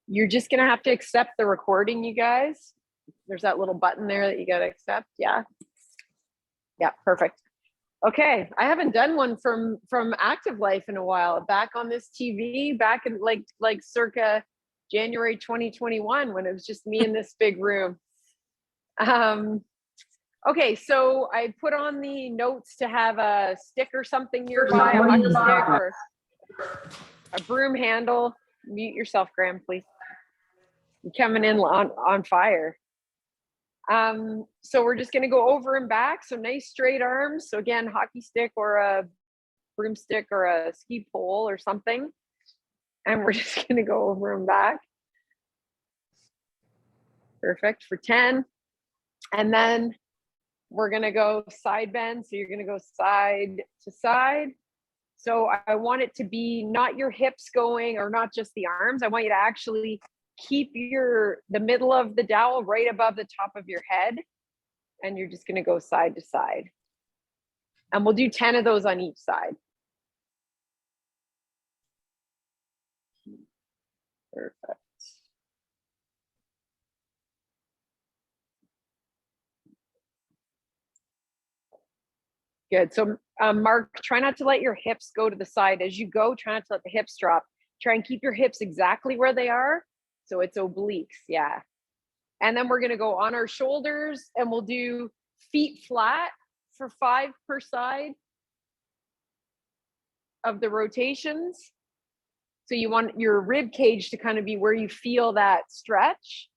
You're just gonna have to accept the recording, you guys. There's that little button there that you gotta accept. Yeah, perfect. Okay, I haven't done one from Active Life in a while. Back on this TV, back in like circa January 2021, when it was just me in this big room. Okay, so I put on the notes to have a stick or something nearby, a hockey stick or a broom handle. Mute yourself, Graham, please. You're coming in on fire. So we're just going to go over and back. So nice straight arms. So again, hockey stick or a broomstick or a ski pole or something. And we're just going to go over and back. Perfect for 10. And then we're going to go side bend. So you're going to go side to side. So I want it to be not your hips going or not just the arms. I want you to actually keep the middle of the dowel right above the top of your head. And you're just going to go side to side. And we'll do 10 of those on each side. Perfect. Good. So Mark, try not to let your hips go to the side. As you go, try not to let the hips drop. Try and keep your hips exactly where they are. So it's obliques, yeah. And then we're gonna go on our shoulders and we'll do feet flat for 5 per side of the rotations. So you want your rib cage to kind of be where you feel that stretch.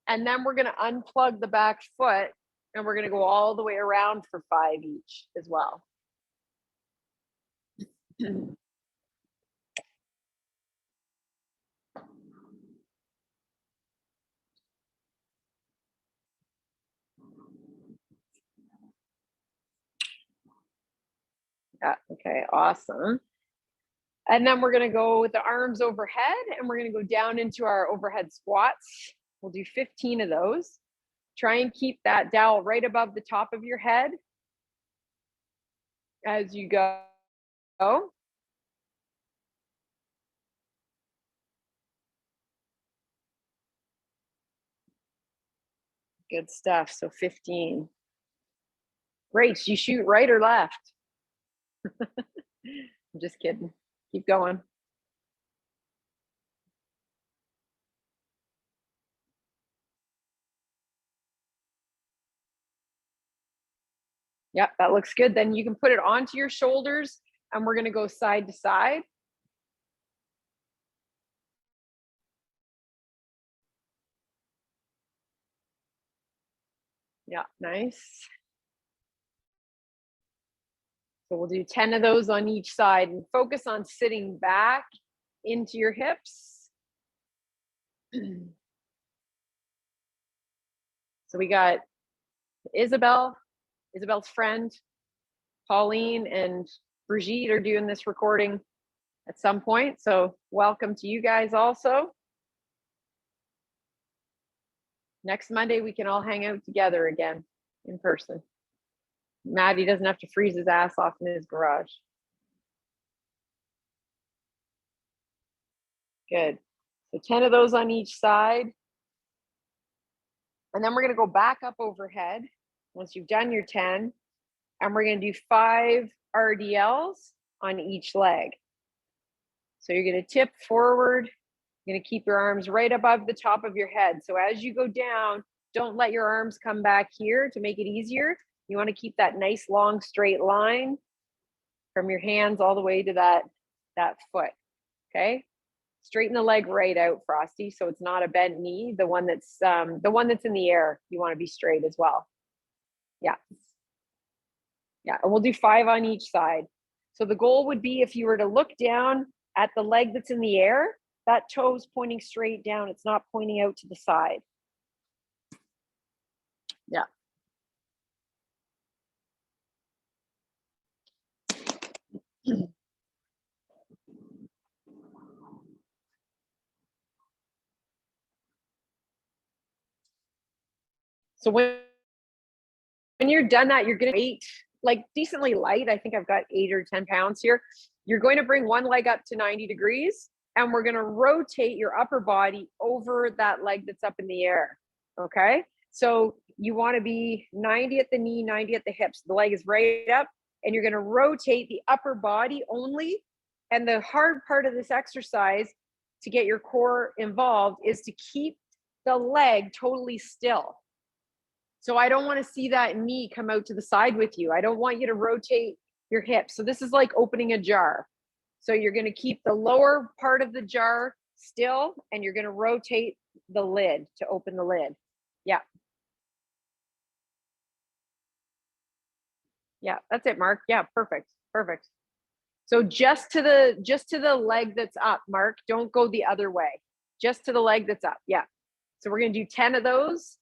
And then we're gonna unplug the back foot and we're gonna go all the way around for 5 each as well. Yeah, okay, awesome. And then we're gonna go with the arms overhead and we're gonna go down into our overhead squats. We'll do 15 of those. Try and keep that dowel right above the top of your head as you go. Good stuff, so 15. Great, you shoot right or left? I'm just kidding, keep going. Yep, that looks good. Then you can put it onto your shoulders and we're gonna go side to side. Yeah, nice. So we'll do 10 of those on each side and focus on sitting back into your hips. So we got Isabel's friend, Pauline, and Brigitte are doing this recording at some point. So welcome to you guys also. Next Monday, we can all hang out together again in person. Maddie doesn't have to freeze his ass off in his garage. Good. So 10 of those on each side. And then we're going to go back up overhead once you've done your 10. And we're going to do 5 RDLs on each leg. So you're going to tip forward. You're going to keep your arms right above the top of your head. So as you go down, don't let your arms come back here to make it easier. You want to keep that nice long straight line from your hands all the way to that foot. Okay? Straighten the leg right out, Frosty, so it's not a bent knee. The one that's in the air, you want to be straight as well. Yeah. Yeah, and we'll do 5 on each side. So the goal would be if you were to look down at the leg that's in the air, that toe's pointing straight down. It's not pointing out to the side. Yeah. So when you're done that, you're gonna weight like decently light. I think I've got 8 or 10 pounds here. You're going to bring one leg up to 90 degrees, and we're going to rotate your upper body over that leg that's up in the air. Okay. So you want to be 90 at the knee, 90 at the hips. The leg is right up, and you're going to rotate the upper body only. And the hard part of this exercise to get your core involved is to keep the leg totally still. So I don't want to see that knee come out to the side with you. I don't want you to rotate your hips. So this is like opening a jar. So you're going to keep the lower part of the jar still, and you're going to rotate the lid to open the lid. Yeah. Yeah, that's it, Mark. Yeah, perfect. Perfect. So just to the leg that's up, Mark. Don't go the other way. Just to the leg that's up. Yeah. So we're going to do 10 of those.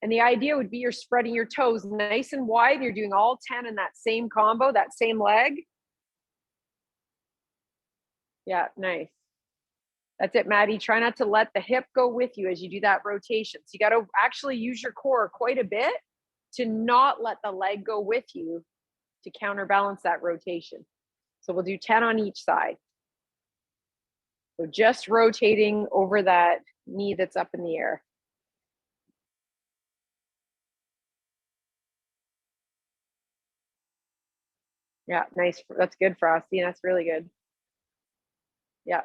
And the idea would be you're spreading your toes nice and wide. You're doing all 10 in that same combo, that same leg. Yeah, nice. That's it, Maddie. Try not to let the hip go with you as you do that rotation. So you got to actually use your core quite a bit to not let the leg go with you to counterbalance that rotation. So we'll do 10 on each side. So just rotating over that knee that's up in the air. Yeah, nice. That's good, Frosty. That's really good. Yeah.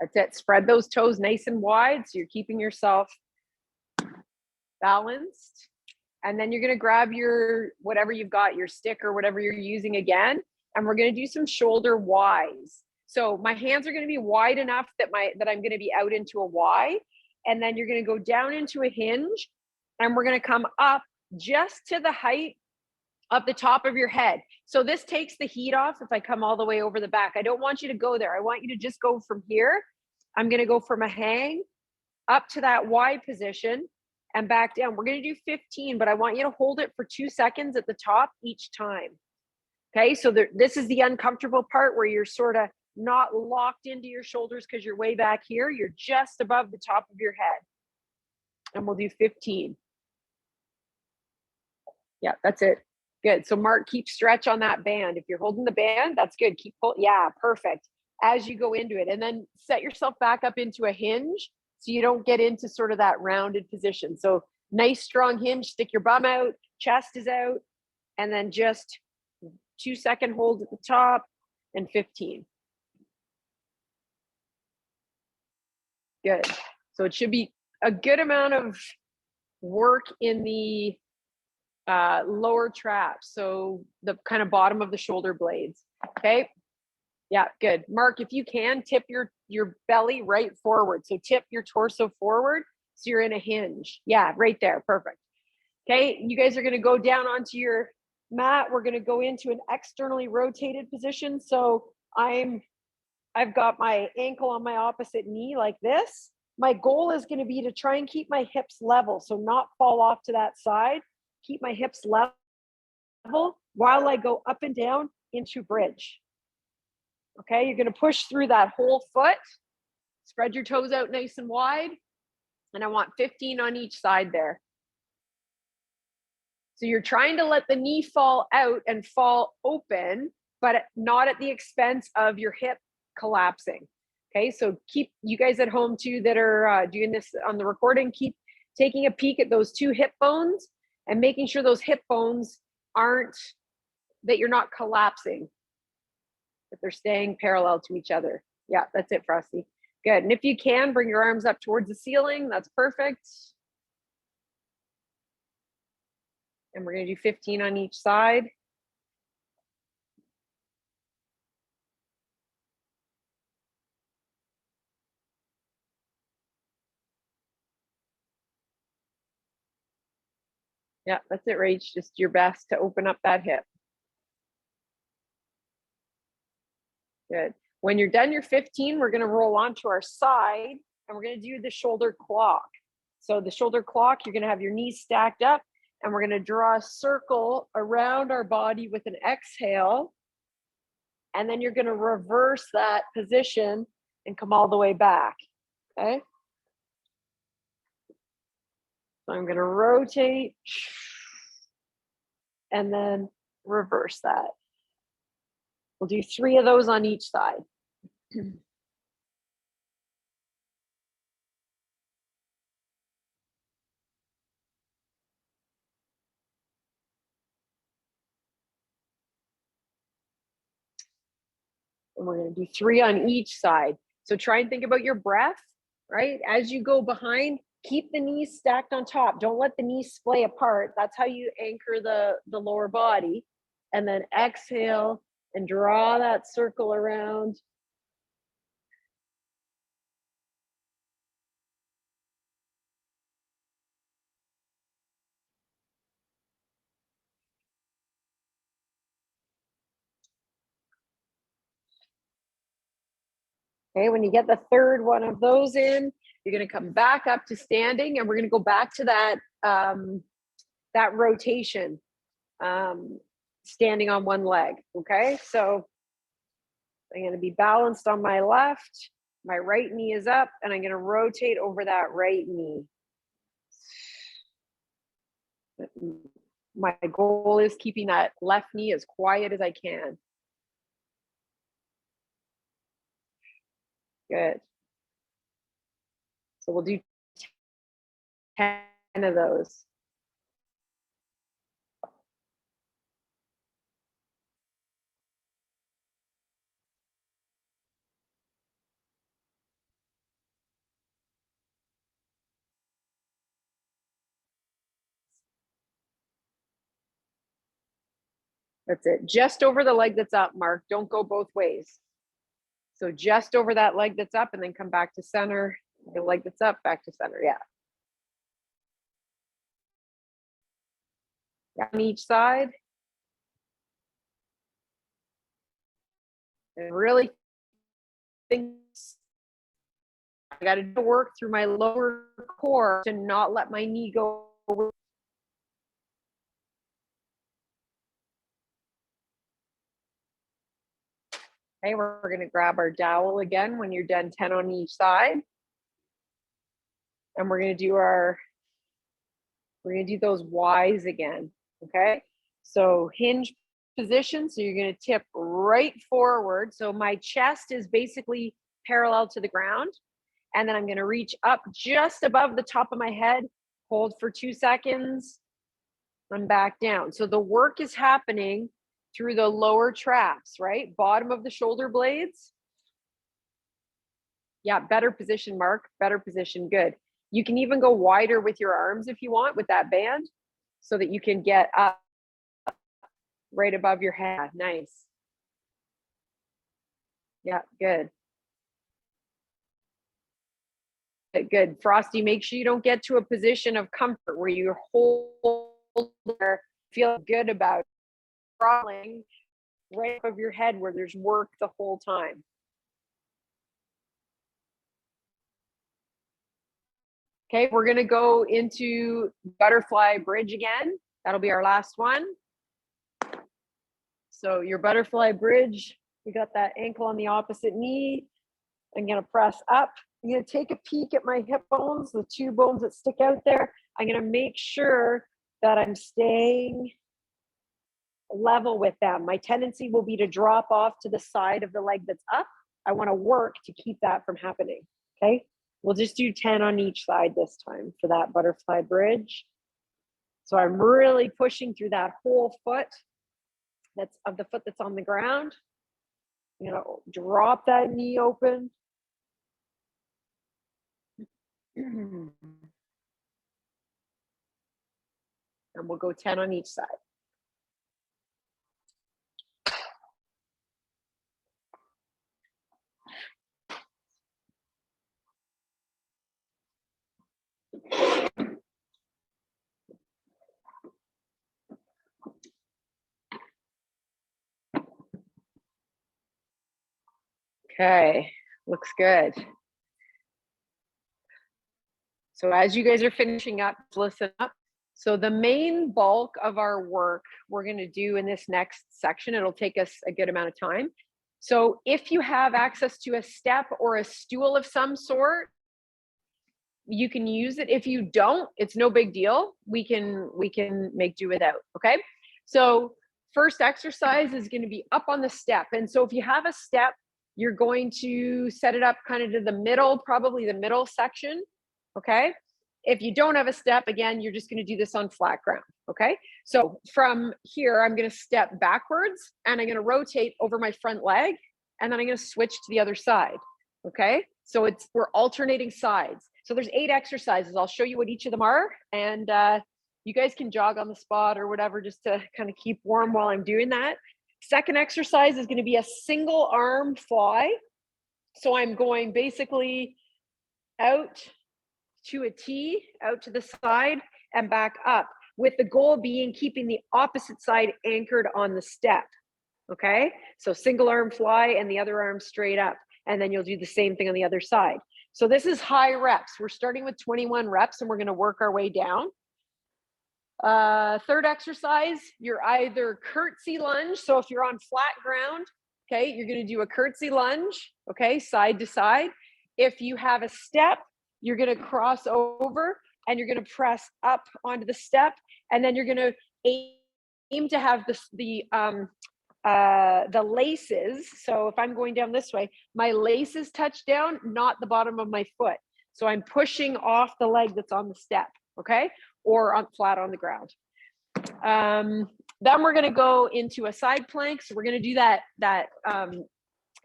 That's it. Spread those toes nice and wide so you're keeping yourself balanced. And then you're going to grab your, whatever you've got, your stick or whatever you're using again. And we're going to do some shoulder Ys. So my hands are going to be wide enough that I'm going to be out into a Y. And then you're going to go down into a hinge. And we're going to come up just to the height of the top of your head. So this takes the heat off if I come all the way over the back. I don't want you to go there. I want you to just go from here. I'm going to go from a hang up to that Y position and back down. We're going to do 15, but I want you to hold it for 2 seconds at the top each time. Okay, so this is the uncomfortable part where you're sort of not locked into your shoulders because you're way back here. You're just above the top of your head. And we'll do 15. Yeah, that's it. Good. So Mark, keep stretch on that band. If you're holding the band, that's good. Keep pull. Yeah, perfect. As you go into it, and then set yourself back up into a hinge so you don't get into sort of that rounded position. So nice strong hinge, stick your bum out, chest is out, and then just 2 second hold at the top and 15. Good. So it should be a good amount of work in the lower traps, so the kind of bottom of the shoulder blades. Okay. Yeah, good. Mark, if you can, tip your belly right forward. So tip your torso forward so you're in a hinge. Yeah, right there. Perfect. Okay, you guys are going to go down onto your mat. We're going to go into an externally rotated position. So I've got my ankle on my opposite knee like this. My goal is going to be to try and keep my hips level, so not fall off to that side. Keep my hips level while I go up and down into bridge. Okay, you're going to push through that whole foot. Spread your toes out nice and wide. And I want 15 on each side there. So you're trying to let the knee fall out and fall open, but not at the expense of your hip collapsing. Okay, so keep, you guys at home too that are doing this on the recording, keep taking a peek at those two hip bones and making sure those hip bones that you're not collapsing, that they're staying parallel to each other. Yeah, that's it, Frosty. Good. And if you can, bring your arms up towards the ceiling. That's perfect. And we're going to do 15 on each side. Yeah, that's it, Rach. Just your best to open up that hip. Good. When you're done your 15, we're going to roll onto our side and we're going to do the shoulder clock. So the shoulder clock, you're going to have your knees stacked up and we're going to draw a circle around our body with an exhale. And then you're going to reverse that position and come all the way back. Okay. So I'm going to rotate and then reverse that. We'll do 3 of those on each side. And we're going to do 3 on each side. So try and think about your breath, right? As you go behind, keep the knees stacked on top. Don't let the knees splay apart. That's how you anchor the lower body. And then exhale and draw that circle around. Okay, when you get the third one of those in, you're going to come back up to standing, and we're going to go back to that that rotation, standing on one leg. Okay, so I'm going to be balanced on my left. My right knee is up, and I'm going to rotate over that right knee. My goal is keeping that left knee as quiet as I can. Good. So we'll do 10 of those. That's it. Just over the leg that's up, Mark. Don't go both ways. So just over that leg that's up, and then come back to center. The leg that's up, back to center. Yeah. On each side. And really think I got to work through my lower core to not let my knee go. Okay, we're going to grab our dowel again when you're done, 10 on each side. And we're going to do those Ys again. Okay, so hinge position. So you're going to tip right forward. So my chest is basically parallel to the ground. And then I'm going to reach up just above the top of my head, hold for 2 seconds, and back down. So the work is happening through the lower traps, right? Bottom of the shoulder blades. Yeah, better position, Mark. Better position. Good. You can even go wider with your arms if you want with that band so that you can get up right above your head. Nice. Yeah, good. Good. Frosty, make sure you don't get to a position of comfort where you hold there, feel good about crawling right above your head where there's work the whole time. Okay, we're gonna go into butterfly bridge again. That'll be our last one. So your butterfly bridge, you got that ankle on the opposite knee. I'm gonna press up. I'm gonna take a peek at my hip bones, the 2 bones that stick out there. I'm gonna make sure that I'm staying level with them. My tendency will be to drop off to the side of the leg that's up. I wanna work to keep that from happening, okay? We'll just do 10 on each side this time for that butterfly bridge. So I'm really pushing through that whole foot that's on the ground. You know, drop that knee open. And we'll go 10 on each side. Okay, looks good. So as you guys are finishing up, listen up. So the main bulk of our work we're going to do in this next section, it'll take us a good amount of time. So if you have access to a step or a stool of some sort, you can use it. If you don't, it's no big deal. We can make do without, okay? So first exercise is going to be up on the step. And so if you have a step, you're going to set it up kind of to the middle, probably the middle section. Okay. If you don't have a step, again, you're just going to do this on flat ground. Okay. So from here, I'm going to step backwards and I'm going to rotate over my front leg. And then I'm going to switch to the other side. Okay. So we're alternating sides. So there's 8 exercises. I'll show you what each of them are. And you guys can jog on the spot or whatever, just to kind of keep warm while I'm doing that. Second exercise is going to be a single arm fly. So I'm going basically out to a T, out to the side and back up, with the goal being keeping the opposite side anchored on the step. Okay. So single arm fly and the other arm straight up. And then you'll do the same thing on the other side. So this is high reps. We're starting with 21 reps and we're going to work our way down. Third exercise, you're either curtsy lunge. So if you're on flat ground, okay, you're going to do a curtsy lunge, okay, side to side. If you have a step, you're going to cross over and you're going to press up onto the step. And then you're going to aim to have the laces. So if I'm going down this way, my laces touch down, not the bottom of my foot. So I'm pushing off the leg that's on the step, okay? Or on flat on the ground. Then we're going to go into a side plank. So we're going to do that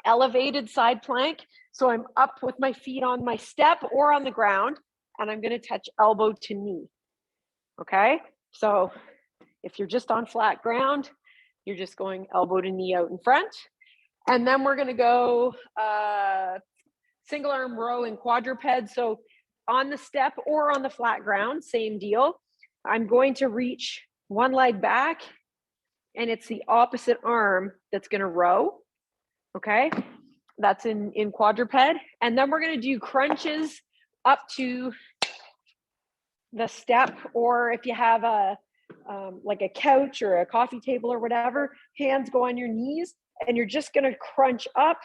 elevated side plank. So I'm up with my feet on my step or on the ground, and I'm going to touch elbow to knee. Okay. So if you're just on flat ground, you're just going elbow to knee out in front. And then we're going to go single arm row and quadruped. So on the step or on the flat ground, same deal. I'm going to reach one leg back and it's the opposite arm that's going to row. Okay. That's in quadruped. And then we're going to do crunches up to the step, or if you have like a couch or a coffee table or whatever, hands go on your knees and you're just going to crunch up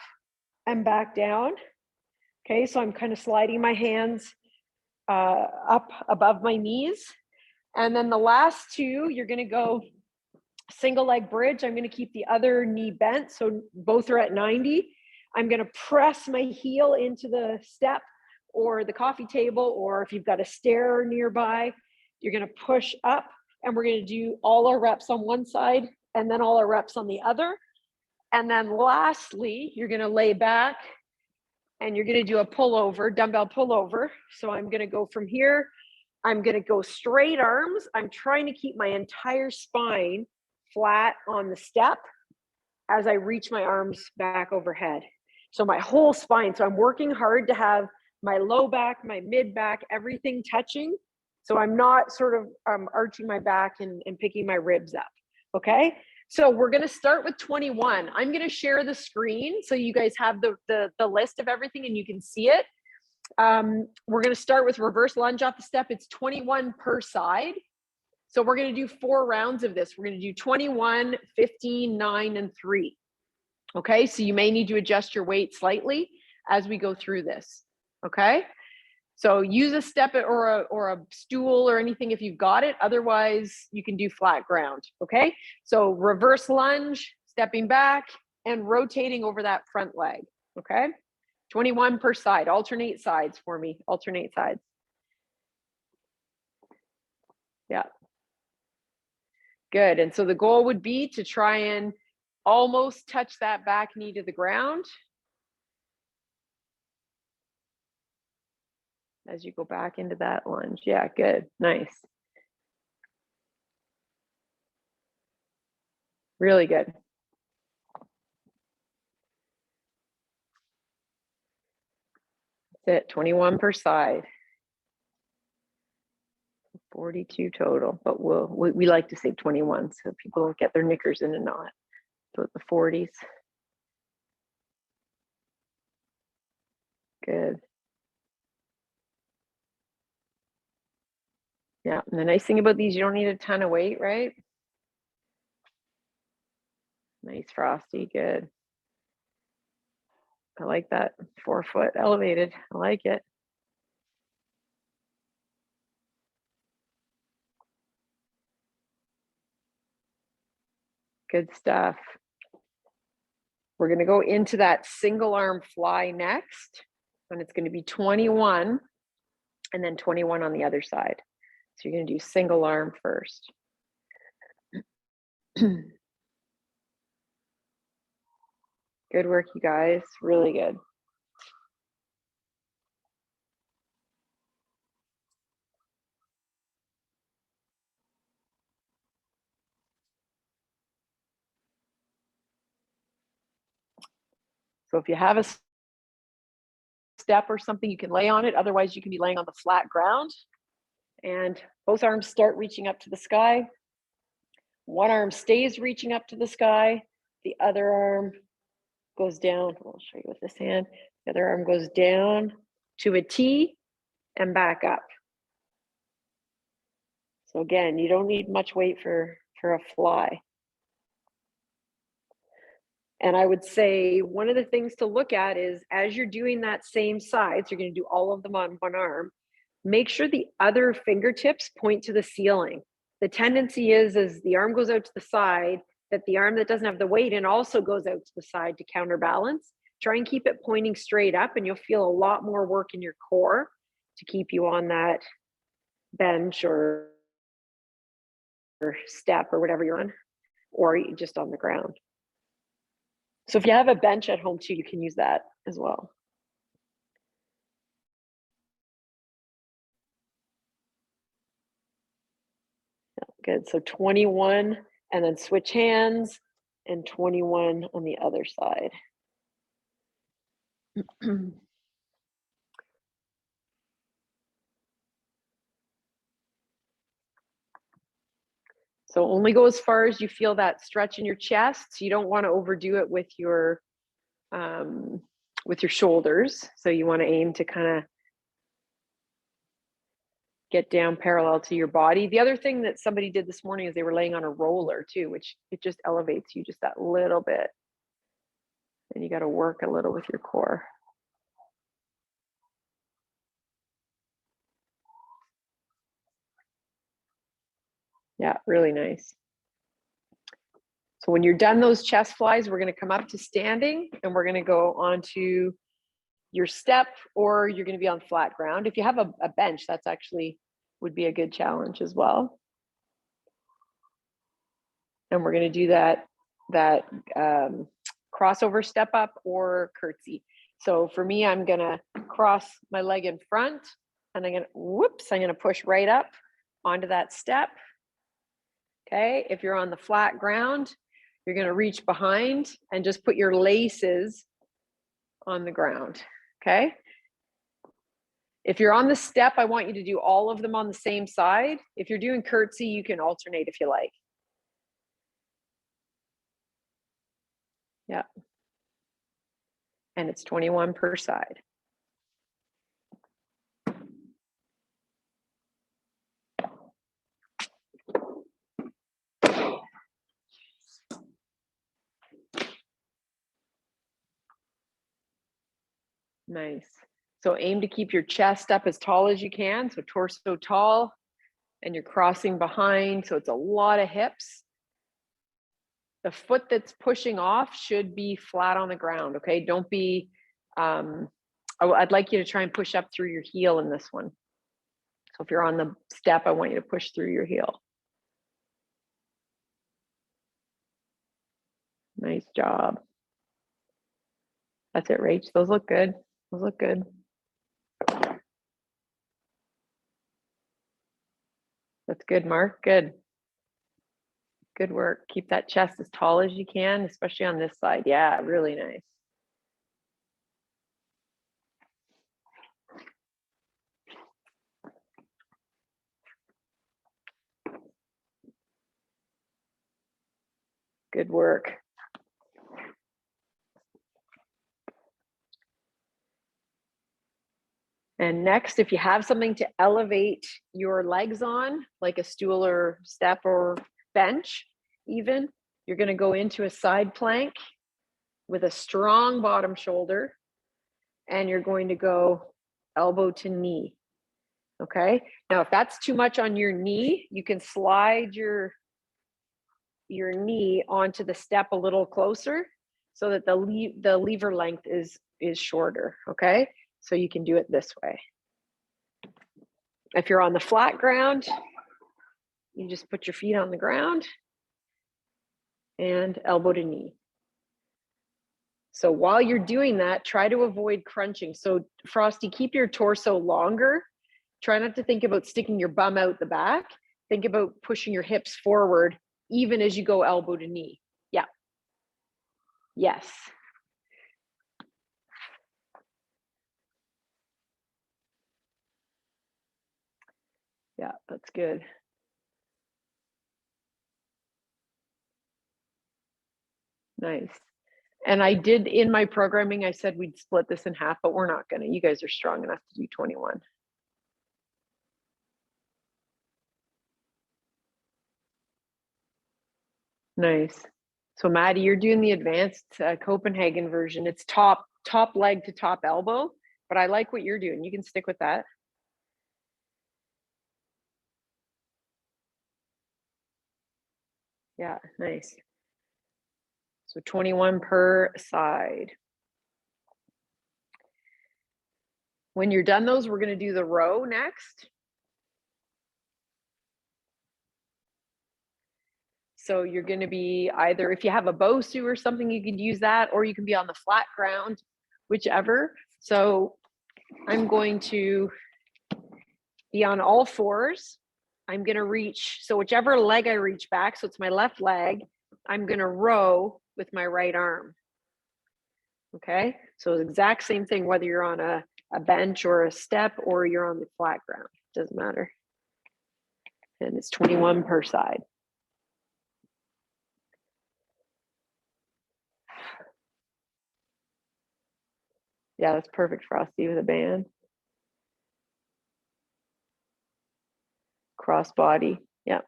and back down. Okay. So I'm kind of sliding my hands up above my knees. And then the last two, you're going to go single leg bridge. I'm going to keep the other knee bent. So both are at 90. I'm going to press my heel into the step or the coffee table, or if you've got a stair nearby, you're going to push up, and we're going to do all our reps on one side and then all our reps on the other. And then lastly, you're going to lay back and you're going to do a pullover, dumbbell pullover. So I'm going to go from here. I'm going to go straight arms. I'm trying to keep my entire spine flat on the step as I reach my arms back overhead. So my whole spine. So I'm working hard to have my low back, my mid back, everything touching. So I'm not sort of arching my back and picking my ribs up. Okay. So we're going to start with 21. I'm going to share the screen so you guys have the list of everything and you can see it. We're going to start with reverse lunge off the step. It's 21 per side. So we're going to do 4 rounds of this. We're going to do 21, 15, 9, and 3. Okay. So you may need to adjust your weight slightly as we go through this. Okay. So use a step or a stool or anything if you've got it. Otherwise, you can do flat ground. Okay. So reverse lunge, stepping back and rotating over that front leg. Okay. 21 per side. Alternate sides for me. Alternate sides. Yeah. Good. And so the goal would be to try and almost touch that back knee to the ground as you go back into that lunge. Yeah, good. Nice. Really good. That's it. 21 per side. 42 total, but we like to say 21 so people don't get their knickers in a knot. So the 40s. Good. Yeah, and the nice thing about these, you don't need a ton of weight, right? Nice, Frosty, good. I like that 4-foot elevated. I like it. Good stuff. We're going to go into that single arm fly next, and it's going to be 21 and then 21 on the other side. So you're going to do single arm first. Good work, you guys. Really good. So if you have a step or something, you can lay on it. Otherwise, you can be laying on the flat ground. And both arms start reaching up to the sky. One arm stays reaching up to the sky. The other arm goes down. I'll show you with this hand. The other arm goes down to a T and back up. So again, you don't need much weight for a fly. And I would say one of the things to look at is as you're doing that same side, so you're going to do all of them on one arm, make sure the other fingertips point to the ceiling. The tendency is as the arm goes out to the side, that the arm that doesn't have the weight in also goes out to the side to counterbalance. Try and keep it pointing straight up, and you'll feel a lot more work in your core to keep you on that bench or step or whatever you're on, or just on the ground. So if you have a bench at home too, you can use that as well. Good. So 21 and then switch hands, and 21 on the other side. So only go as far as you feel that stretch in your chest. So you don't want to overdo it with your shoulders. So you want to aim to kind of get down parallel to your body. The other thing that somebody did this morning is they were laying on a roller too, which it just elevates you just that little bit. And you got to work a little with your core. Yeah, really nice. So when you're done those chest flies, we're going to come up to standing, and we're going to go onto your step, or you're going to be on flat ground. If you have a bench, that's actually would be a good challenge as well. And we're going to do that crossover step up or curtsy. So for me, I'm going to cross my leg in front, and I'm going to push right up onto that step. Okay, if you're on the flat ground, you're going to reach behind and just put your laces on the ground. Okay. If you're on the step, I want you to do all of them on the same side. If you're doing curtsy, you can alternate if you like. Yeah. And it's 21 per side. Nice. So aim to keep your chest up as tall as you can. So torso tall, and you're crossing behind. So it's a lot of hips. The foot that's pushing off should be flat on the ground. Okay. Don't be, I'd like you to try and push up through your heel in this one. So if you're on the step, I want you to push through your heel. Nice job. That's it, Rach. Those look good. Those look good. That's good, Mark. Good. Good work. Keep that chest as tall as you can, especially on this side. Yeah, really nice. Good work. And next, if you have something to elevate your legs on, like a stool or step or bench even, you're going to go into a side plank with a strong bottom shoulder, and you're going to go elbow to knee. Okay. Now, if that's too much on your knee, you can slide your your knee onto the step a little closer so that the lever length is shorter, okay? So you can do it this way. If you're on the flat ground, you just put your feet on the ground and elbow to knee. So while you're doing that, try to avoid crunching. So Frosty, keep your torso longer. Try not to think about sticking your bum out the back. Think about pushing your hips forward even as you go elbow to knee. Yeah. Yes. Yeah, that's good. Nice. And I did, in my programming, I said we'd split this in half, but we're not gonna. You guys are strong enough to do 21. Nice. So Maddie, you're doing the advanced Copenhagen version. It's top leg to top elbow, but I like what you're doing. You can stick with that. Yeah, nice. So 21 per side. When you're done those, we're going to do the row next. So you're going to be either, if you have a Bosu or something, you could use that, or you can be on the flat ground, whichever. So I'm going to be on all fours. I'm going to reach, so whichever leg I reach back, so it's my left leg, I'm going to row with my right arm. Okay, so exact same thing, whether you're on a bench or a step or you're on the flat ground, doesn't matter. And it's 21 per side. Yeah, that's perfect, Frosty, with a band. Cross body, yeah.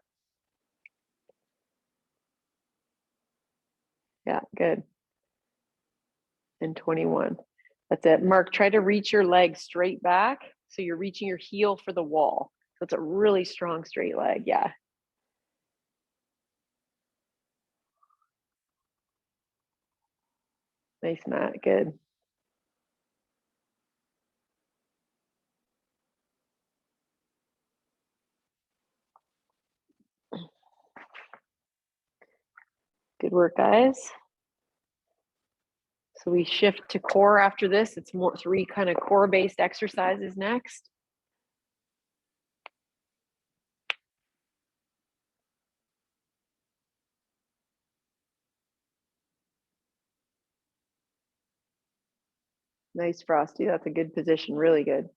Yeah, good. And 21. That's it. Mark, try to reach your leg straight back. So you're reaching your heel for the wall. So it's a really strong straight leg, yeah. Nice, Matt, good. Good work, guys. So we shift to core after this. It's more 3 kind of core-based exercises next. Nice, Frosty. That's a good position. Really good.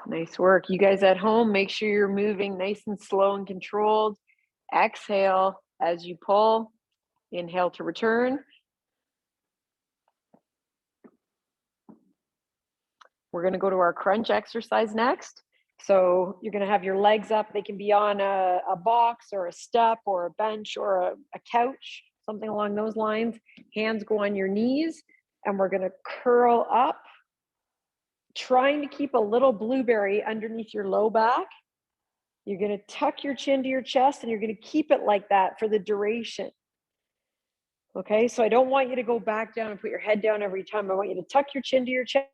Nice work. You guys at home, make sure you're moving nice and slow and controlled. Exhale as you pull. Inhale to return. We're going to go to our crunch exercise next. So you're going to have your legs up. They can be on a box or a step or a bench or a couch, something along those lines. Hands go on your knees, and we're going to curl up, trying to keep a little blueberry underneath your low back. You're going to tuck your chin to your chest, and you're going to keep it like that for the duration. Okay, so I don't want you to go back down and put your head down every time. I want you to tuck your chin to your chest,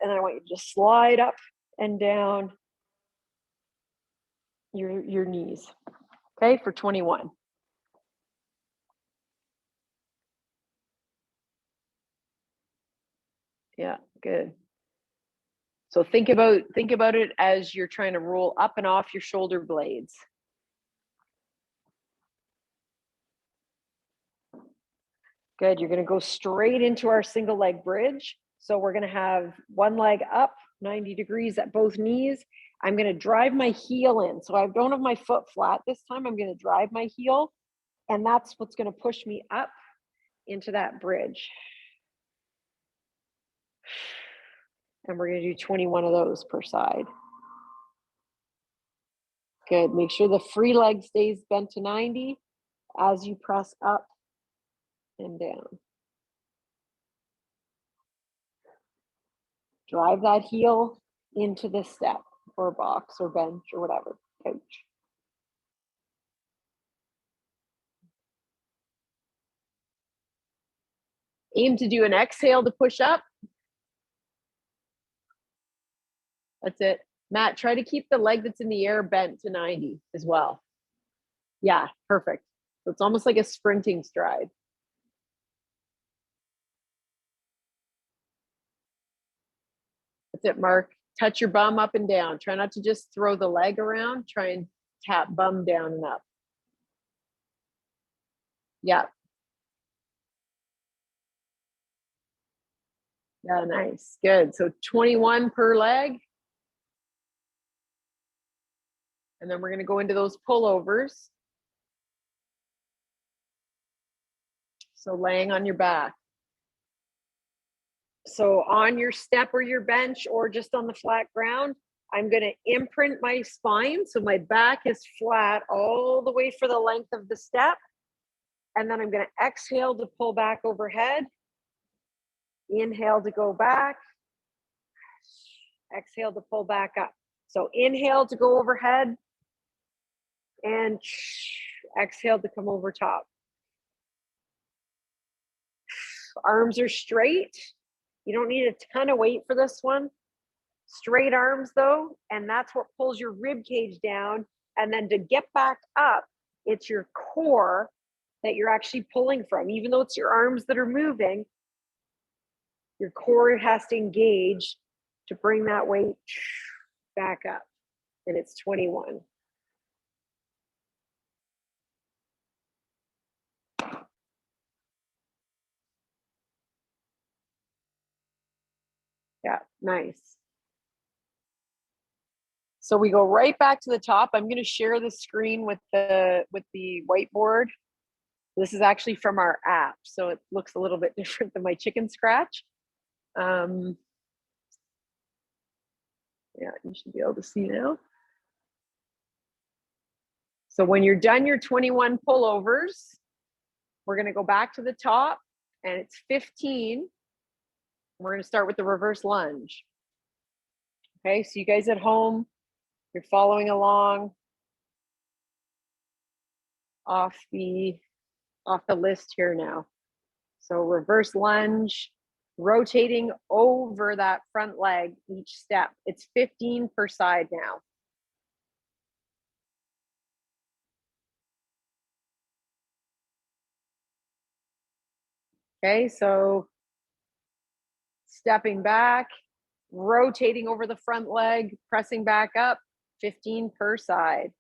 and I want you to just slide up and down your knees. Okay, for 21. Yeah, good. So think about it as you're trying to roll up and off your shoulder blades. Good. You're going to go straight into our single leg bridge. So we're going to have one leg up 90 degrees at both knees. I'm going to drive my heel in. So I don't have my foot flat this time. I'm going to drive my heel, and that's what's going to push me up into that bridge. And we're going to do 21 of those per side. Good. Make sure the free leg stays bent to 90 as you press up and down. Drive that heel into the step or box or bench or whatever, couch. Aim to do an exhale to push up. That's it. Matt, try to keep the leg that's in the air bent to 90 as well. Yeah, perfect. So it's almost like a sprinting stride. That's it, Mark. Touch your bum up and down. Try not to just throw the leg around. Try and tap bum down and up. Yeah. Yeah, nice. Good. So 21 per leg. And then we're going to go into those pullovers. So laying on your back. So on your step or your bench or just on the flat ground, I'm going to imprint my spine. So my back is flat all the way for the length of the step. And then I'm going to exhale to pull back overhead. Inhale to go back. Exhale to pull back up. So inhale to go overhead. And exhale to come over top. Arms are straight. You don't need a ton of weight for this one. Straight arms though, and that's what pulls your rib cage down. And then to get back up, it's your core that you're actually pulling from. Even though it's your arms that are moving, your core has to engage to bring that weight back up. And it's 21. Yeah, nice. So we go right back to the top. I'm going to share the screen with the whiteboard. This is actually from our app, so it looks a little bit different than my chicken scratch. Yeah, you should be able to see now. So when you're done your 21 pullovers, we're going to go back to the top, and it's 15. We're going to start with the reverse lunge. Okay, so you guys at home, you're following along off the list here now. So reverse lunge, rotating over that front leg each step. It's 15 per side now. Okay, so stepping back, rotating over the front leg, pressing back up, 15 per side.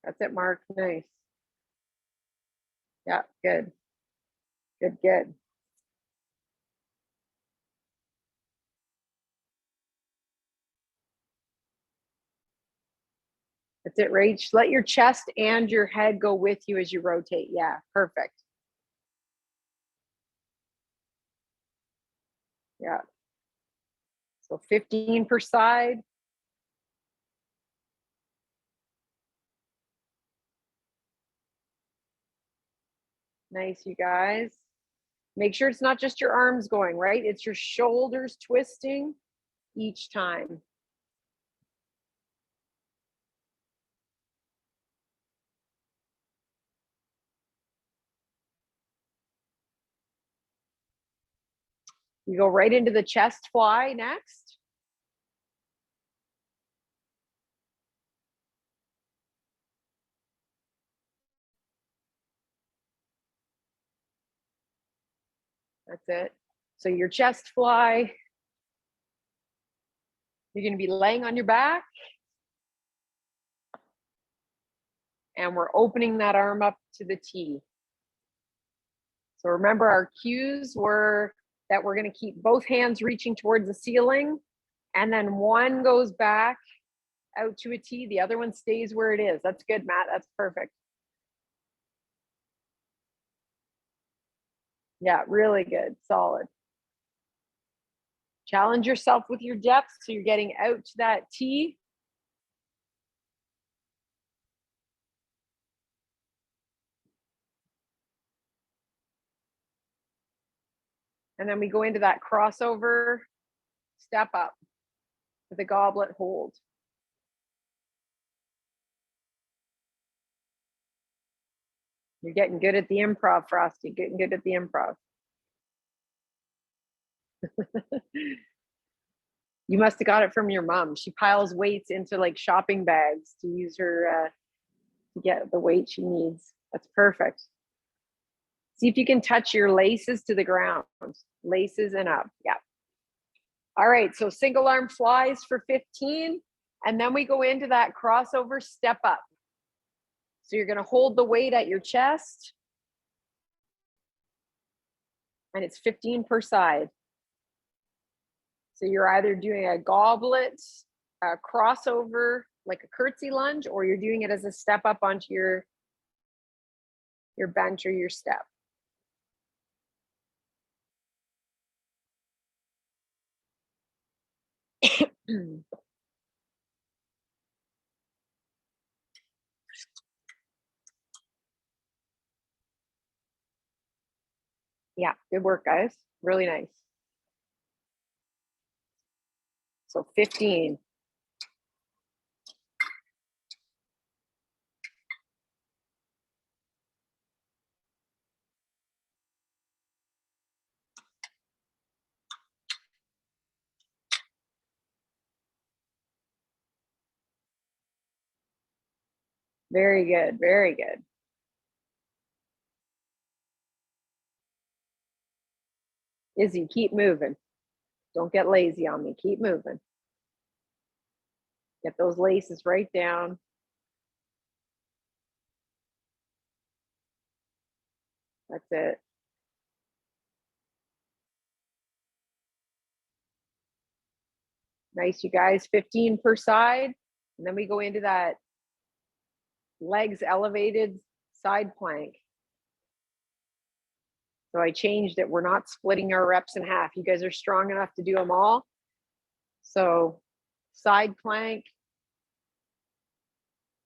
That's it, Mark. Nice. Yeah, good. Good, good. That's it, Rach. Let your chest and your head go with you as you rotate. Yeah, perfect. Yeah. So 15 per side. Nice, you guys. Make sure it's not just your arms going, right? It's your shoulders twisting each time. You go right into the chest fly next. That's it. So your chest fly, you're going to be laying on your back. And we're opening that arm up to the T. So remember, our cues were that we're going to keep both hands reaching towards the ceiling, and then one goes back out to a T, the other one stays where it is. That's good, Matt. That's perfect. Yeah, really good. Solid. Challenge yourself with your depth so you're getting out to that T. And then we go into that crossover step up with a goblet hold. You're getting good at the improv, Frosty. Getting good at the improv. You must have got it from your mom. She piles weights into like shopping bags to use her to get the weight she needs. That's perfect. See if you can touch your laces to the ground. Laces and up. Yeah. All right. So single arm flies for 15. And then we go into that crossover step up. So you're going to hold the weight at your chest. And it's 15 per side. So you're either doing a goblet, a crossover, like a curtsy lunge, or you're doing it as a step up onto your bench or your step. Yeah, good work, guys. Really nice. So 15. Very good, very good. Izzy, keep moving. Don't get lazy on me. Keep moving. Get those laces right down. That's it. Nice, you guys. 15 per side. And then we go into that legs elevated side plank. So I changed it. We're not splitting our reps in half. You guys are strong enough to do them all. So side plank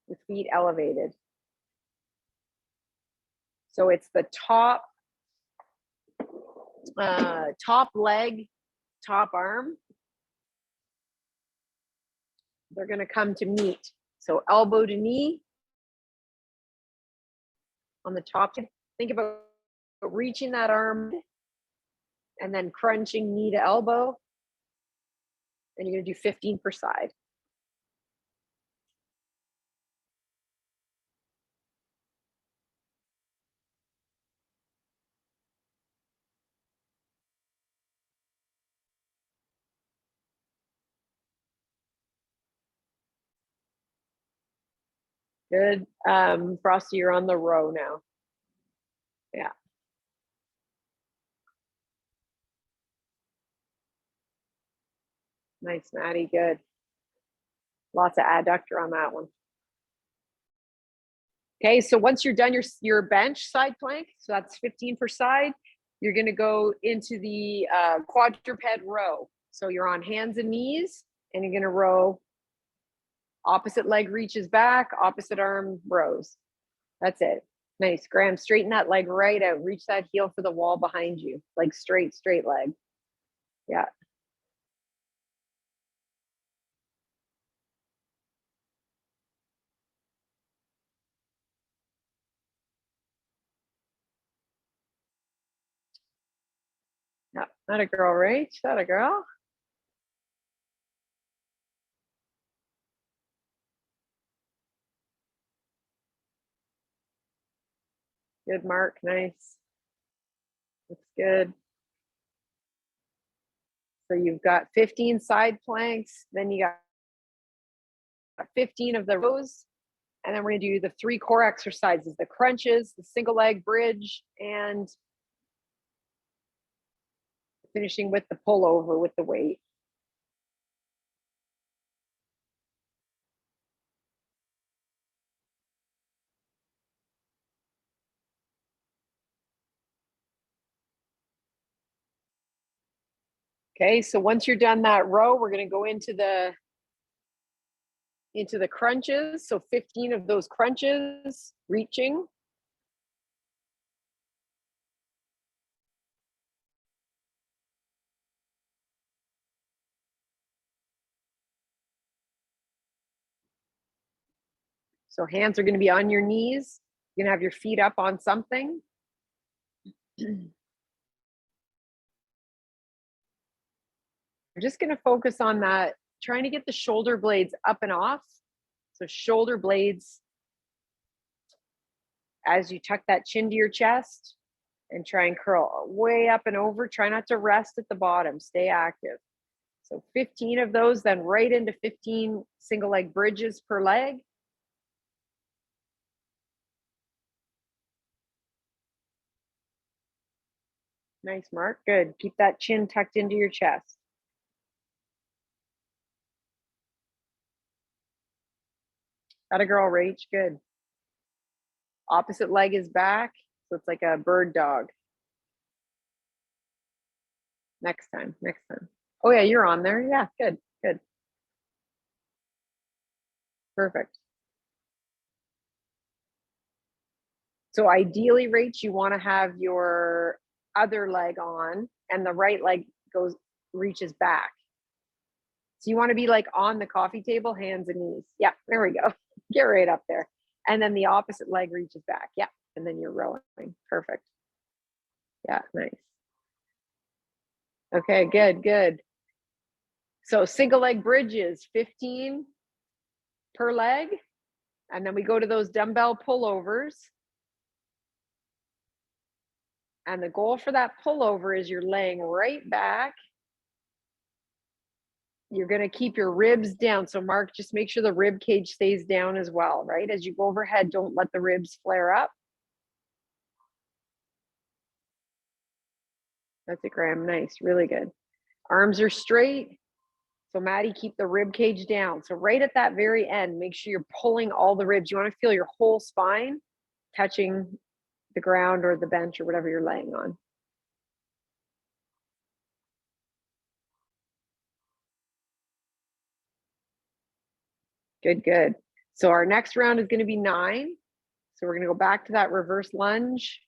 with feet elevated. So it's the top leg, top arm. They're going to come to meet. So elbow to knee on the top. Think about reaching that arm and then crunching knee to elbow. And you're going to do 15 per side. Good. Frosty, you're on the row now. Yeah. Nice, Maddie. Good. Lots of adductor on that one. Okay, so once you're done your bench side plank, so that's 15 per side, you're going to go into the quadruped row. So you're on hands and knees, and you're going to row. Opposite leg reaches back, opposite arm rows. That's it. Nice. Graham, straighten that leg right out. Reach that heel for the wall behind you. Like straight leg. Yeah. Yeah. Not a girl, right? Not a girl. Good, Mark. Nice. Looks good. So you've got 15 side planks, then you got 15 of the rows, and then we're going to do the 3 core exercises, the crunches, the single leg bridge, and finishing with the pullover with the weight. Okay, so once you're done that row, we're going to go into the crunches. So 15 of those crunches, reaching. So hands are going to be on your knees. You're going to have your feet up on something. We're just going to focus on that, trying to get the shoulder blades up and off. So shoulder blades as you tuck that chin to your chest and try and curl way up and over. Try not to rest at the bottom. Stay active. So 15 of those, then right into 15 single leg bridges per leg. Nice, Mark. Good. Keep that chin tucked into your chest. Got a girl, Rach. Good. Opposite leg is back. So it's like a bird dog. Next time. Oh yeah, you're on there. Yeah, good. Perfect. So ideally, Rach, you want to have your other leg on and the right leg reaches back. So you want to be like on the coffee table, hands and knees. Yeah, there we go. Get right up there. And then the opposite leg reaches back. Yeah. And then you're rowing. Perfect. Yeah, nice. Okay, good. So single leg bridges, 15 per leg. And then we go to those dumbbell pullovers. And the goal for that pullover is you're laying right back. You're going to keep your ribs down. So Mark, just make sure the rib cage stays down as well, right? As you go overhead, don't let the ribs flare up. That's it, Graham. Nice, really good. Arms are straight. So Maddie, keep the rib cage down. So right at that very end, make sure you're pulling all the ribs. You want to feel your whole spine touching the ground or the bench or whatever you're laying on. Good. So our next round is going to be 9. So we're going to go back to that reverse lunge.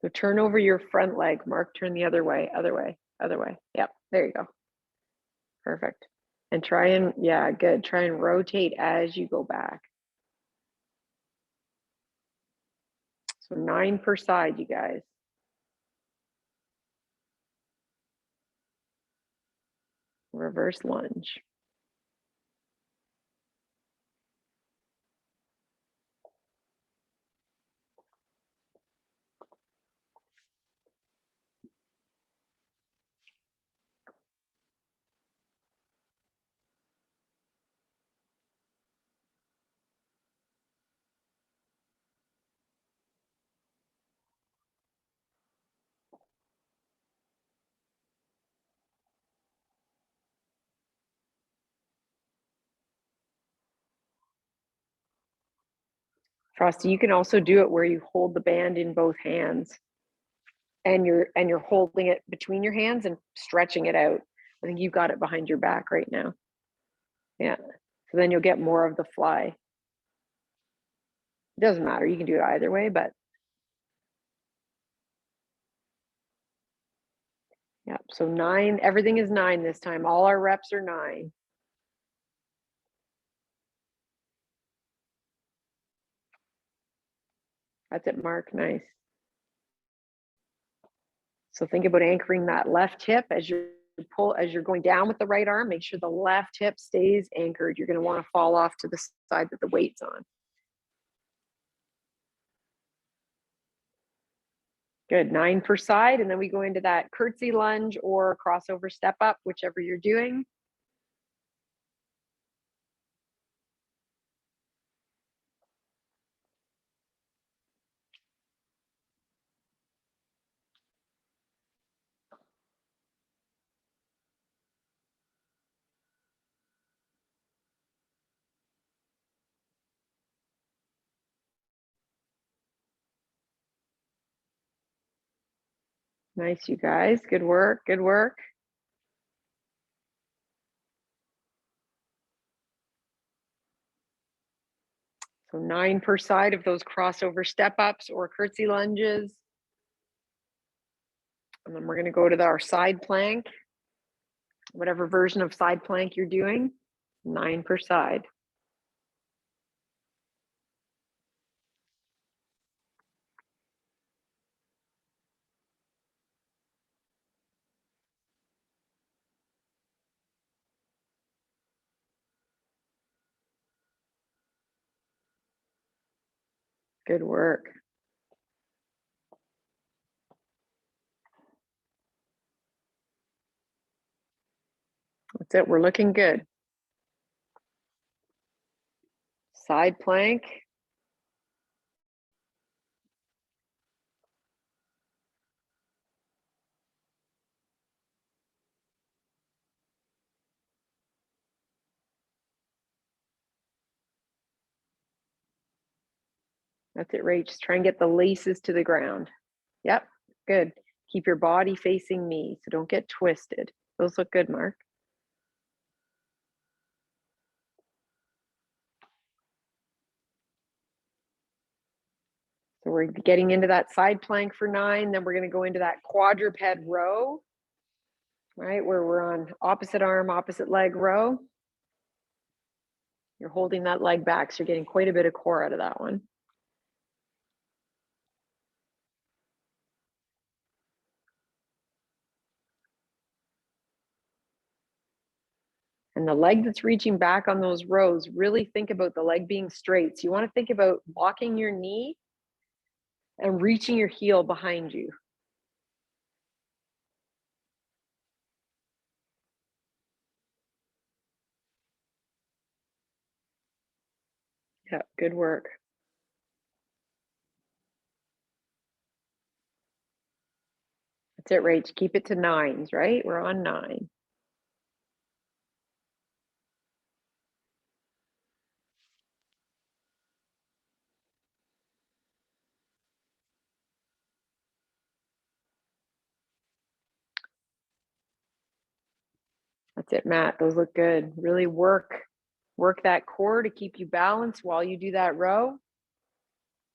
So turn over your front leg, Mark. Turn the other way. Yep, there you go. Perfect. And try and, yeah, good. Try and rotate as you go back. So 9 per side, you guys. Reverse lunge. Frosty, you can also do it where you hold the band in both hands and you're holding it between your hands and stretching it out. I think you've got it behind your back right now. Yeah. So then you'll get more of the fly. It doesn't matter. You can do it either way, but yeah. So 9, everything is 9 this time. All our reps are 9. That's it, Mark. Nice. So think about anchoring that left hip as you're going down with the right arm. Make sure the left hip stays anchored. You're going to want to fall off to the side that the weight's on. Good. 9 per side. And then we go into that curtsy lunge or crossover step up, whichever you're doing. Nice, you guys. Good work. Good work. So 9 per side of those crossover step ups or curtsy lunges. And then we're going to go to our side plank, whatever version of side plank you're doing, 9 per side. Good work. That's it. We're looking good. Side plank. That's it, Rach. Just try and get the laces to the ground. Yep, good. Keep your body facing me, so don't get twisted. Those look good, Mark. So we're getting into that side plank for 9. Then we're going to go into that quadruped row, right? Where we're on opposite arm, opposite leg row. You're holding that leg back, so you're getting quite a bit of core out of that one. And the leg that's reaching back on those rows, really think about the leg being straight. So you want to think about locking your knee and reaching your heel behind you. Yeah, good work. That's it, Rach. Keep it to 9s, right? We're on 9. That's it, Matt. Those look good. Really work that core to keep you balanced while you do that row.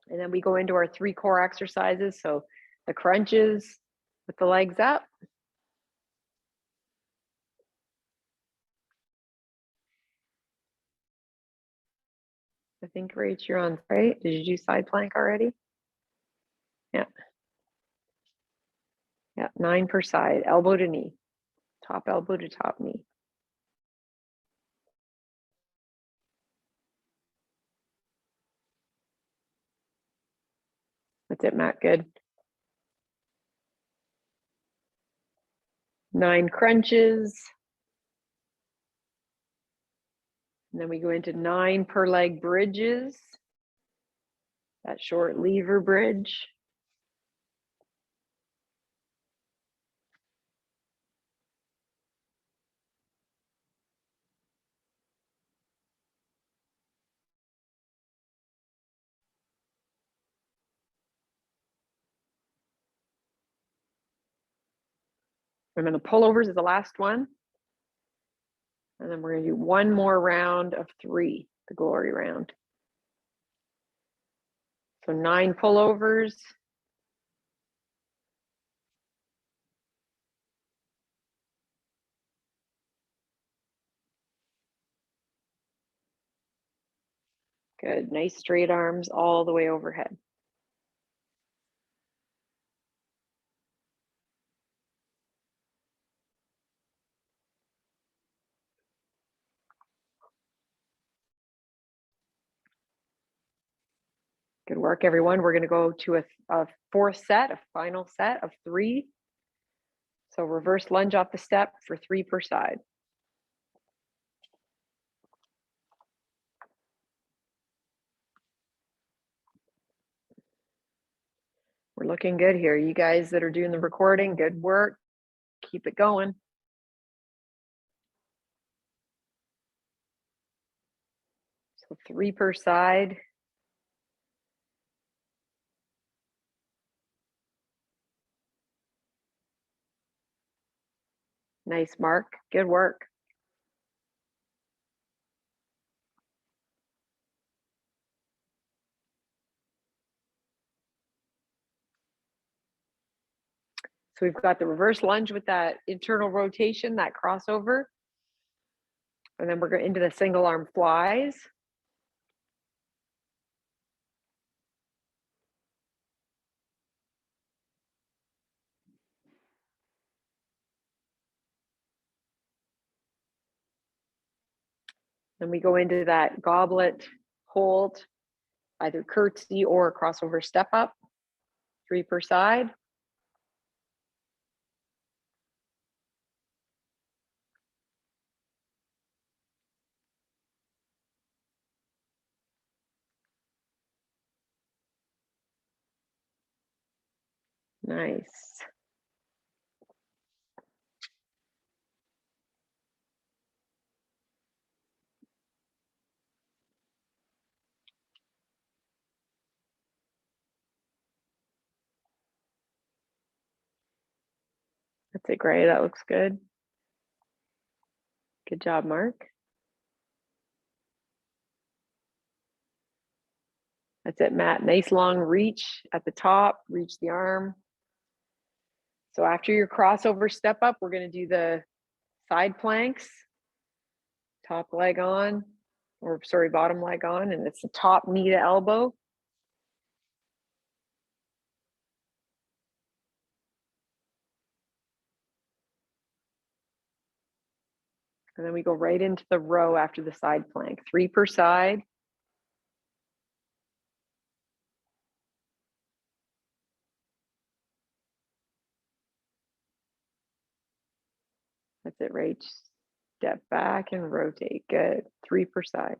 And then we go into our 3 core exercises. So the crunches with the legs up. I think, Rach, you're on, right? Did you do side plank already? Yeah. Yeah, 9 per side, elbow to knee, top elbow to top knee. That's it, Matt. Good. 9 crunches. And then we go into 9 per leg bridges. That short lever bridge. And then the pullovers is the last one. And then we're going to do one more round of 3, the glory round. So 9 pullovers. Good. Nice straight arms all the way overhead. Good work, everyone. We're going to go to a 4th set, a final set of 3. So reverse lunge off the step for 3 per side. We're looking good here. You guys that are doing the recording, good work. Keep it going. So 3 per side. Nice, Mark. Good work. So we've got the reverse lunge with that internal rotation, that crossover. And then we're going into the single arm flies. Then we go into that goblet hold, either curtsy or crossover step up, 3 per side. Nice. That's it, Gray. That looks good. Good job, Mark. That's it, Matt. Nice long reach at the top, reach the arm. So after your crossover step up, we're going to do the side planks, top leg on, or sorry, bottom leg on, and it's the top knee to elbow. And then we go right into the row after the side plank, 3 per side. That's it, right? Step back and rotate. Good. 3 per side.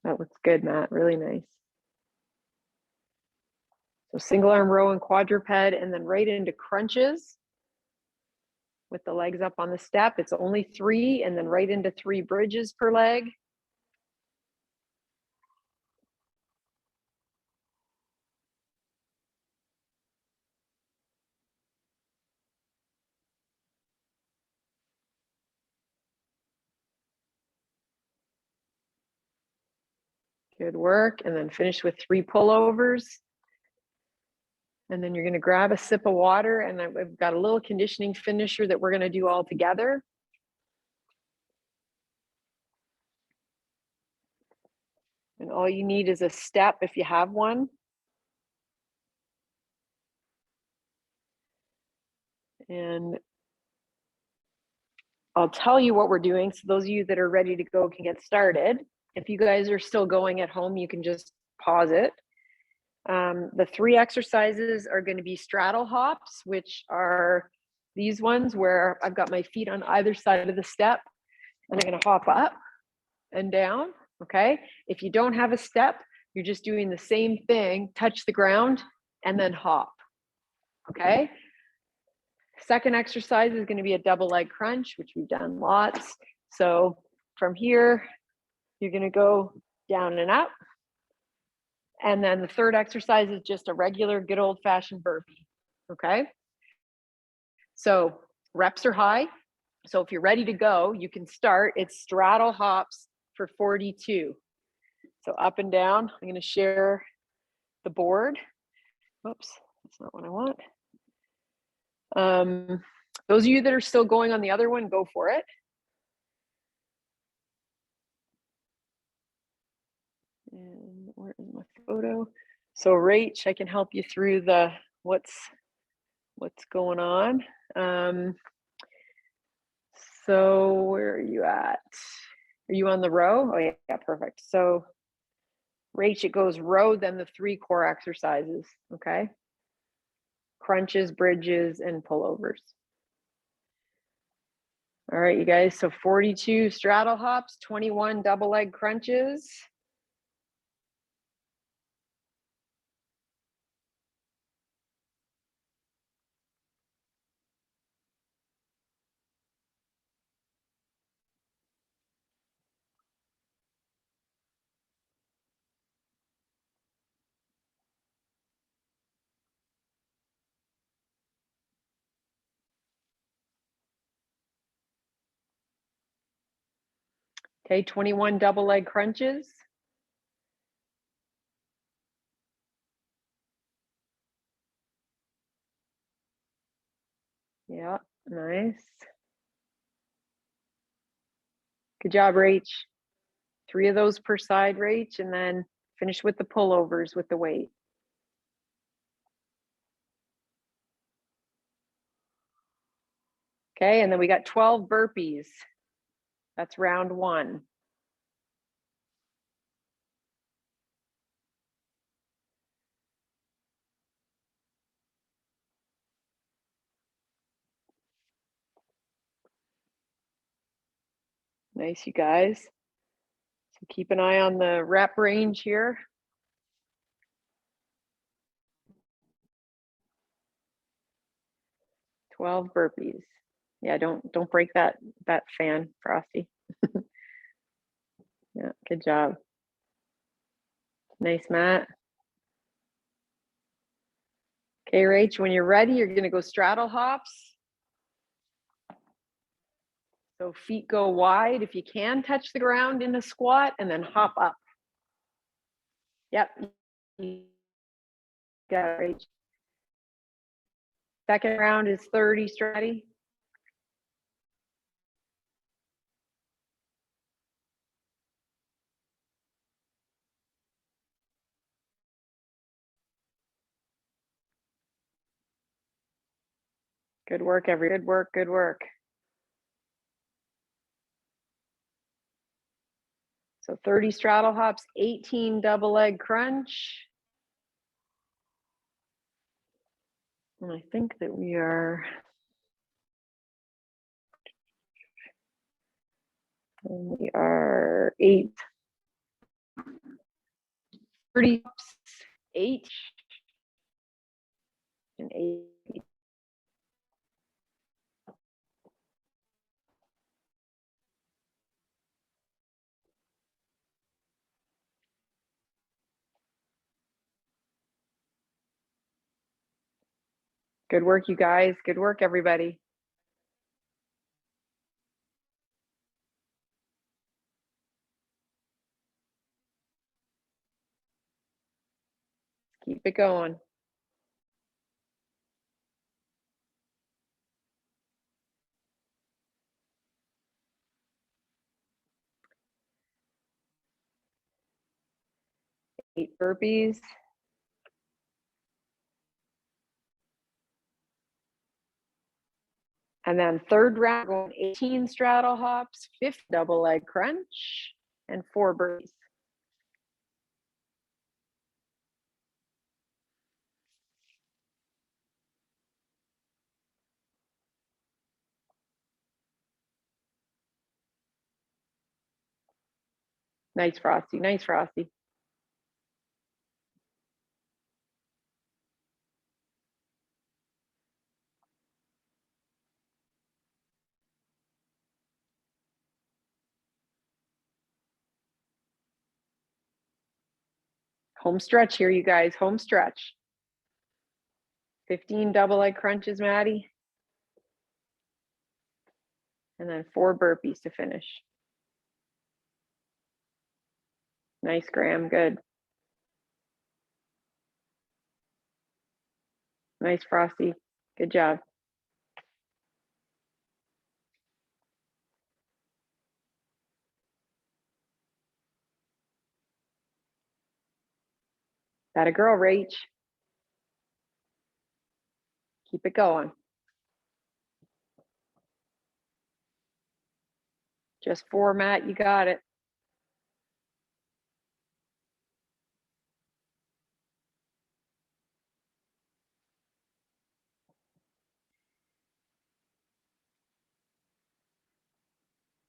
That looks good, Matt. Really nice. So single arm row and quadruped, and then right into crunches with the legs up on the step. It's only 3, and then right into 3 bridges per leg. Good work. And then finish with 3 pullovers. And then you're going to grab a sip of water, and I've got a little conditioning finisher that we're going to do all together. And all you need is a step if you have one. And I'll tell you what we're doing, so those of you that are ready to go can get started. If you guys are still going at home, you can just pause it. The 3 exercises are going to be straddle hops, which are these ones where I've got my feet on either side of the step, and I'm going to hop up and down. Okay. If you don't have a step, you're just doing the same thing, touch the ground and then hop. Okay. Second exercise is going to be a double leg crunch, which we've done lots. So from here, you're going to go down and up. And then the third exercise is just a regular good old fashioned burpee. Okay. So reps are high. So if you're ready to go, you can start. It's straddle hops for 42. So up and down. I'm going to share the board. Oops, that's not what I want. Those of you that are still going on the other one, go for it. And where is my photo? So Rach, I can help you through the what's going on. So where are you at? Are you on the row? Oh yeah, perfect. So Rach, it goes row, then the 3 core exercises, okay? Crunches, bridges, and pullovers. All right, you guys, so 42 straddle hops, 21 double leg crunches. Okay, 21 double leg crunches. Yeah, nice. Good job, Rach. 3 of those per side, Rach, and then finish with the pullovers with the weight. Okay, and then we got 12 burpees. That's round 1. Nice, you guys. So keep an eye on the rep range here. Twelve burpees. Yeah, don't break that fan, Frosty. Yeah, good job. Nice, Matt. Okay, Rach, when you're ready, you're gonna go straddle hops. So feet go wide. If you can, touch the ground in a squat and then hop up. Yep. You got it, Rach. Second round is 30 stratty. Good work, good work, good work. So 30 straddle hops, 18 double leg crunch. And I think that we are 8. 30 hops, 8 and 8. Good work, you guys. Good work, everybody. Keep it going. Eight burpees. And then third round, going 18 straddle hops, 5th double leg crunch, and 4 burpees. Nice, Frosty. Nice, Frosty. Home stretch here, you guys. Home stretch. 15 double leg crunches, Maddie. And then 4 burpees to finish. Nice, Graham. Good. Nice, Frosty. Good job. That a girl, Rach. Keep it going. Just 4, Matt. You got it.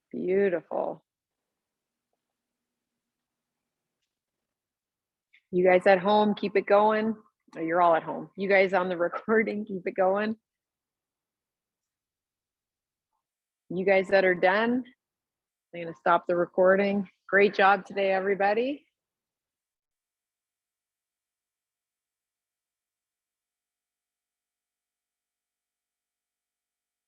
Beautiful. You guys at home, keep it going. Oh, you're all at home. You guys on the recording, keep it going. You guys that are done, I'm going to stop the recording. Great job today, everybody.